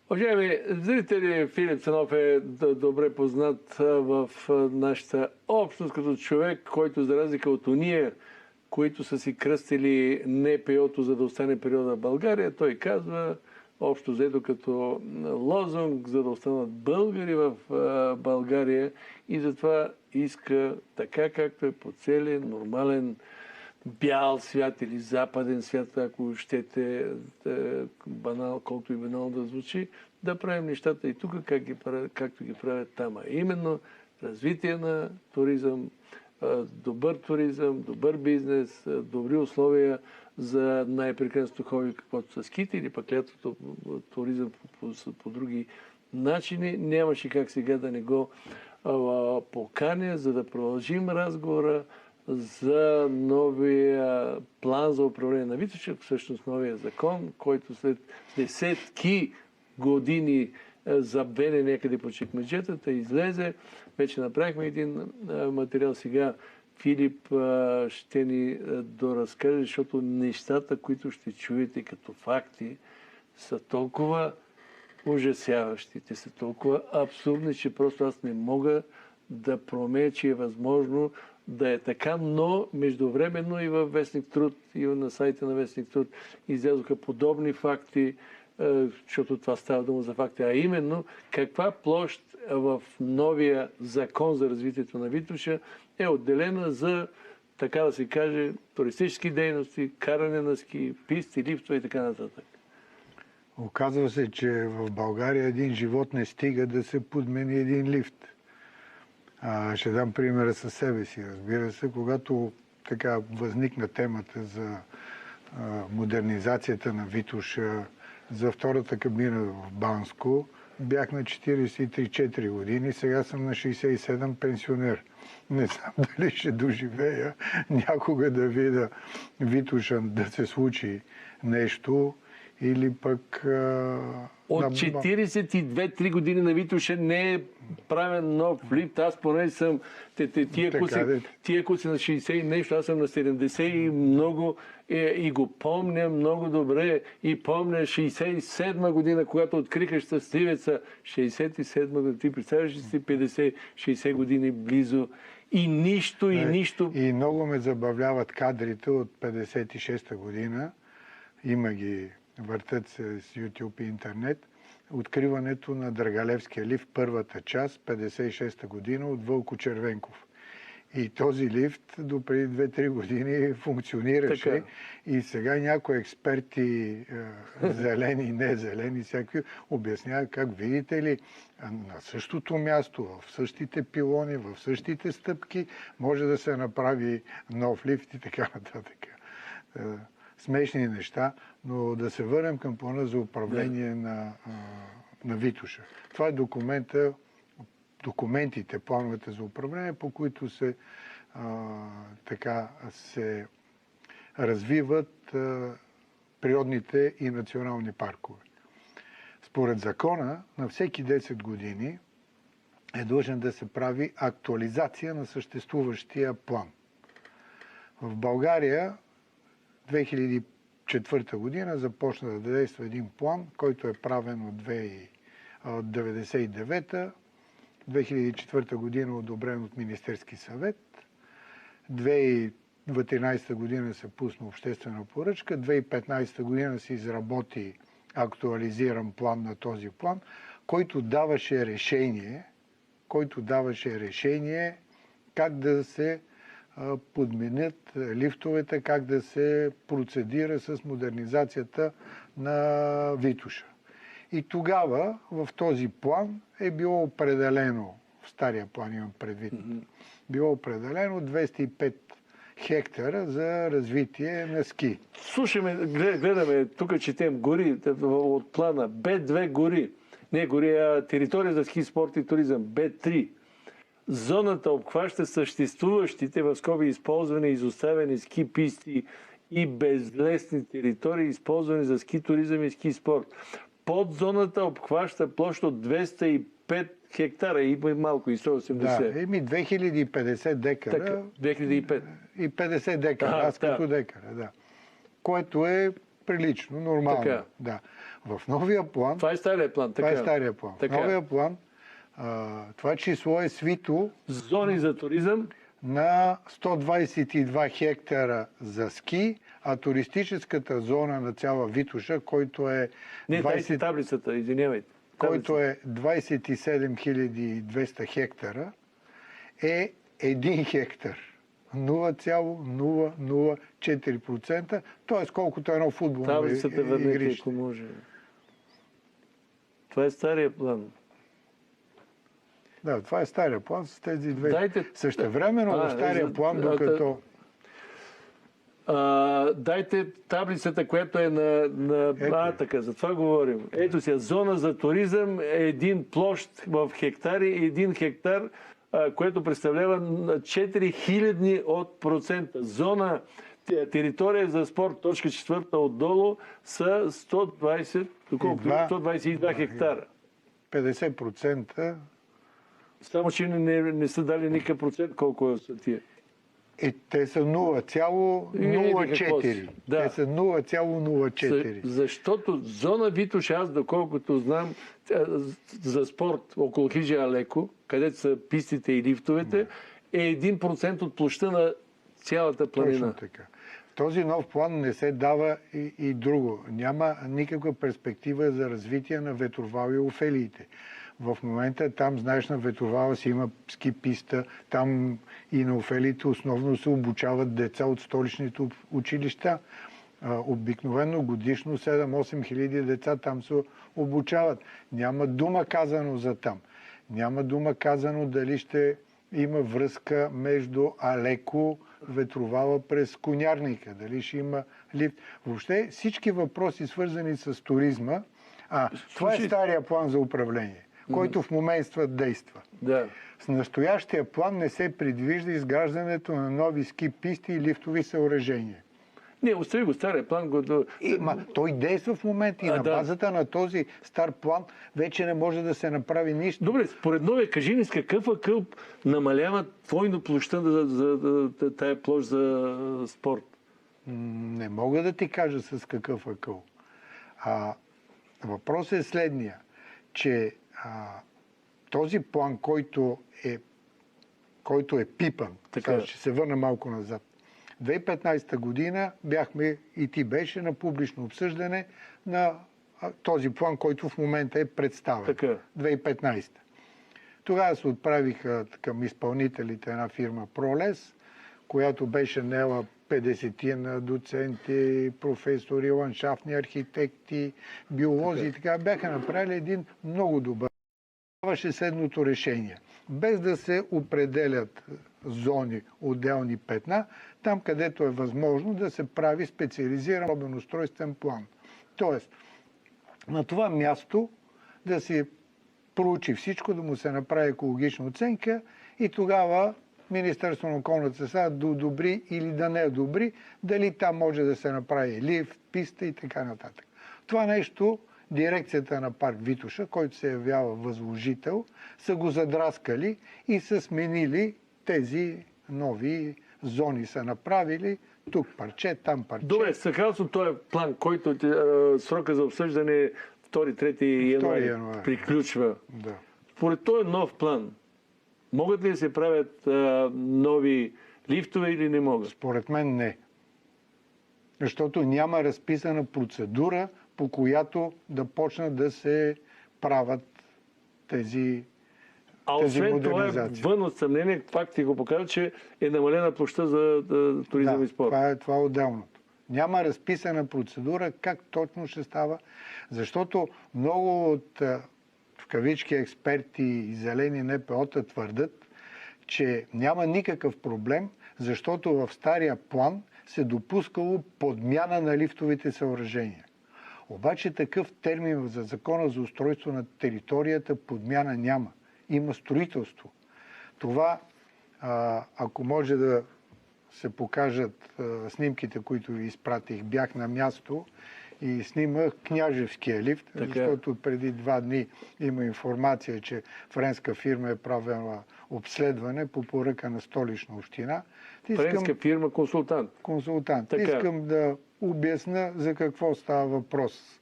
Уважаеми зрители, Филип Цанов е добре познат в нашата общност като човек, който за разлика от уния, които са си кръстили НПО-то, за да остане периода в България, той казва, общо взето като лозунг, за да останат българи в България и затова иска така, както е по целия нормален бял свят или западен свят, ако щете, банал, колкото и банал да звучи, да правим нещата и тук, както ги правят там. Именно развитие на туризъм, добър туризъм, добър бизнес, добри условия за най-прекрасното хобби, каквото са ските или пък лятото туризъм по други начини. Нямаше как сега да не го поканя, за да продължим разговора за новия план за управление на Витоша, всъщност новия закон, който след десетки години забене някъде по чекмеджетата, излезе. Вече направихме един материал. Сега Филип ще ни доразкаже, защото нещата, които ще чуете като факти, са толкова ужасяващи, те са толкова абсурдни, че просто аз не мога да промея, че е възможно да е така, но междувременно и във Вестник Труд, и на сайта на Вестник Труд излязоха подобни факти, защото това става дума за факти, а именно каква площ в новия закон за развитието на Витоша е отделена за, така да се каже, туристически дейности, каране на ски, писти, лифтове и така нататък. Оказва се, че в България един живот не стига да се подмени един лифт. Ще дам примера със себе си, разбира се. Когато така възникна темата за модернизацията на Витоша, за втората кабина в Банско, бях на 43-4 години, сега съм на 67 пенсионер. Не знам дали ще доживея някога да видя Витоша да се случи нещо или пък... От 42-3 години на Витоша не е правен нов лифт. Аз поне съм... Тия куци на 60 и нещо, аз съм на 70 и много... И го помня много добре. И помня 67 година, когато откриха щастливеца. 67 година. Ти представяш ли си 50-60 години близо? И нищо, и нищо... И много ме забавляват кадрите от 56-та година. Има ги... Въртат се с YouTube и интернет. Откриването на Драгалевския лифт, първата част, 56-та година, от Вълко Червенков. И този лифт до преди 2-3 години функционираше. Така. И сега някои експерти, зелени и незелени, всякакви, обясняват как, видите ли, на същото място, в същите пилони, в същите стъпки, може да се направи нов лифт и така нататък. Смешни неща, но да се върнем към плана за управление на Витоша. Това е документите, плановете за управление, по които се развиват природните и национални паркове. Според закона, на всеки 10 години е длъжен да се прави актуализация на съществуващия план. В България 2004 година започна да действа един план, който е правен от 1999-та, 2004 година одобрен от Министерски съвет, 2013 година се пусна обществена поръчка, 2015 година се изработи актуализиран план на този план, който даваше решение как да се подменят лифтовете, как да се процедира с модернизацията на Витоша. И тогава в този план е било определено, в стария план имам предвид, било определено 205 хектара за развитие на ски. Слушаме, гледаме, тук четем гори от плана, Б2 гори, не гори, а територия за ски, спорт и туризъм, Б3. Зоната обхваща съществуващите в скоби използвани и изоставени ски писти и безлесни територии, използвани за ски туризъм и ски спорт. Под зоната обхваща площ от 205 хектара и малко и 180. Да, 2050 декара. Така, 2005. И 50 декара, като декара, да. Което е прилично, нормално. Така. Да. В новия план... Това е стария план. Това Така. е стария план. В Така. новия план това число е свито Зони за туризъм. на 122 хектара за ски, а туристическата зона на цяла Витоша, който е Не, дайте таблицата, извинявайте. който е 27 200 хектара, е 1 хектар. 0,004%, т.е. колкото едно футболно Таблицата върнете, игрище. ако може. Това е стария план. Да, това е стария план с тези две. Дайте... Същевременно в стария план, докато... дайте таблицата, която е на така, за това говорим. Ето сега, зона за туризъм е един площ в хектари, 1 хектар, което представлява 4000 от процента. Зона, територия за спорт, точка 4 отдолу, са 122 хектара. 50%. Само, че не са дали никакъв процент, колко са тия. Те са 0,04. Да. Те са 0,04. Защото зона Витоша, аз доколкото знам, за спорт около Хижа Алеко, където са пистите и лифтовете, е 1% от площта на цялата планина. Точно така. В този нов план не се дава и друго. Няма никаква перспектива за развитие на Ветровал и Офелиите. В момента там, знаеш, на Ветровала си има ски писта, там и на Офелиите основно се обучават деца от столичните училища. Обикновено годишно 7-8 хиляди деца там се обучават. Няма дума казано за там. Няма дума казано дали ще има връзка между Алеко, Ветровала през Конярника, дали ще има лифт. Въобще всички въпроси, свързани с туризма, това е стария план за управление, който в момента действа. Да. С настоящия план не се предвижда изграждането на нови ски писти и лифтови съоръжения. Не, остави го стария план. Той действа в момента и на базата на този стар план вече не може да се направи нищо. Добре, според новия, кажи ни с какъв акъл намалява твойно площа за тая площ за спорт? Не мога да ти кажа с какъв акъл. Въпросът е следния, че този план, който е пипан, сега ще се върна малко назад. 2015 година бяхме, и ти беше, на публично обсъждане на този план, който в момента е представен. Така. 2015. Тогава се отправиха към изпълнителите една фирма Пролес, която беше наела 50 на доценти, професори, ландшафтни архитекти, биолози и така. Бяха направили един много добър. Даваше следното решение. Без да се определят зони, отделни петна, там където е възможно да се прави специализиран подробен устройствен план. Тоест, на това място да се проучи всичко, да му се направи екологична оценка и тогава Министерството на околната среда да одобри или да не одобри, дали там може да се направи лифт, писта и така нататък. Това нещо дирекцията на парк Витоша, който се явява възложител, са го задраскали и са сменили тези нови зони, са направили тук парче, там парче. Добре, съгласно този план, който срока за обсъждане 2-3 януари приключва. Да. Според този нов план, могат ли да се правят нови лифтове или не могат? Според мен не. Защото няма разписана процедура, по която да почнат да се правят тези освен това, вън от съмнение, факти го показват, че е намалена площа за туризъм и спорт. Това е отделното. Няма разписана процедура как точно ще става, защото много от в кавички експерти и зелени НПО-та твърдят, че няма никакъв проблем, защото в стария план се допускало подмяна на лифтовите съоръжения. Обаче такъв термин за Закона за устройство на територията подмяна няма. Има строителство. Това, ако може да се покажат снимките, които ви изпратих, бях на място и снимах Княжевския лифт, защото преди 2 дни има информация, че френска фирма е правила обследване по поръка на Столична община. Френска фирма консултант. Консултант. Искам да обясня за какво става въпрос.